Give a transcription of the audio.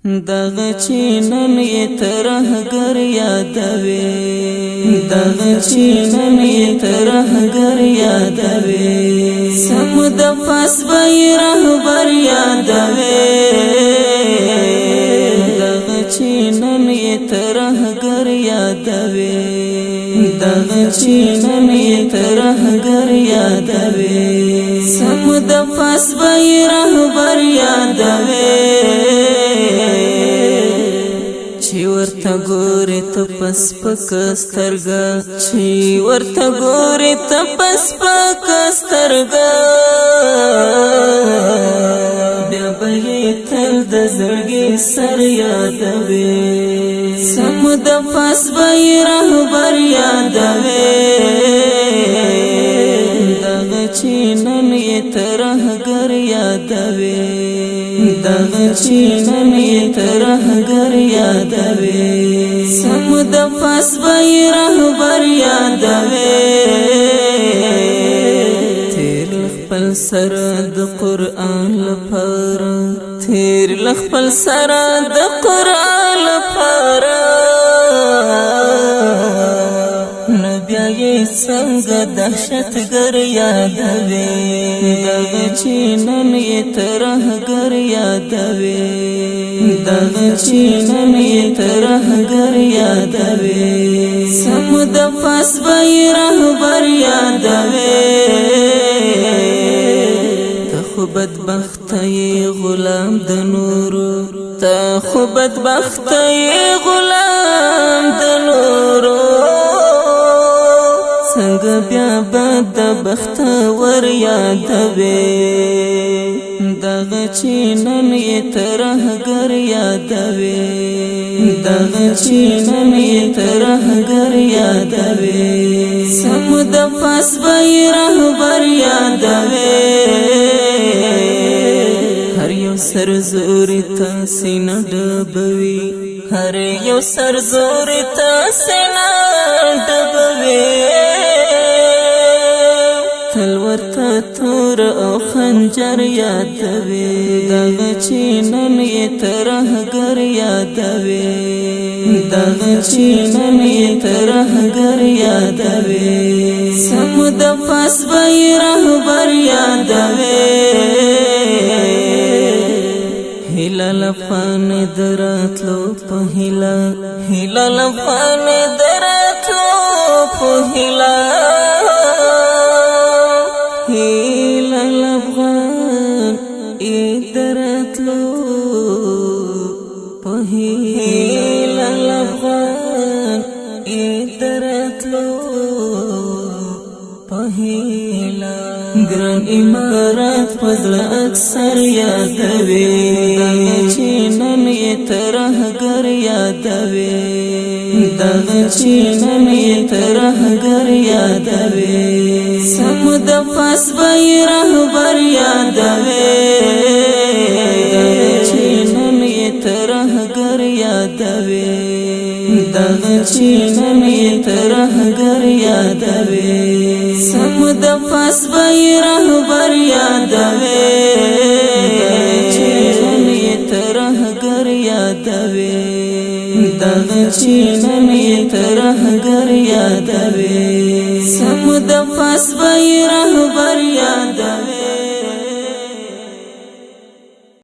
دغه چې نن یې ترهګر یادوي دغه چې نن یې ترهګر یادوي سم د پاس به یې رهبر یادوي دغه چې نن یې ترهګر یادوي دغه چې نن یې ترهګر یادوي سم د پاس به یې رهبر یادوي چې ورته ګورې ته په سپکه سترګه چې ورته ګورې ته په سپکه سترګه بیا به یې تل د زړګي سر یادوي سم د پاس به یې رهبر یادوي دغه چې نن یې ترهګر یادوي دغه چې نن یې ترهګر یادوي سم د پاس به یې رهبر یادوي تیر خپل سره د قرآن لپاره تیر خپل سره د قرآن لپاره بیا یې څنګه دهشتګر یادوي دغه چې نن یې ترهګر یادوي دغه چې نن یې ترهګر یادوي سم د پاس به یې رهبر یادوي ته خو بدبخته یې غلام د نورو ته خو بدبخته یې غلام د نورو څنګه بیا بد بختور یادوي دغه چې نن یې ترهګر یادوي دغه چې نن یې ترهګر یادوي سم د پاس به یې رهبر یادوي هر یو سرزوري ته سینه ډبوي هر یو سرزوري ته سینه ډبوي تل ورته تور او خنجر یادوي دغه چې نن یې ترهګر یادوي دغه چې نن یې ترهګر یادوي سم د پاس به یې رهبر یادوي هیله لفان دراتلو په هیله هیله لفان دراتلو په هیله هیله لفان دراتلو په هیله لفان دراتلو په هیله ګران امارات فضل اکثر یادوي دغه چې نن یې ترهګر یادوي دغه چې نن یې ترهګر یادوي سم د پاس به یې رهبر یادوي دغه چې نن یې ترهګر یادوي دغه چې نن یې ترهګر یادوي سم د پاس به یې رهبر یادوي چې نن یې ترهګر یادوي دغه چې نن یې ترهګر یادوي سم د پاس به یې رهبر یادوي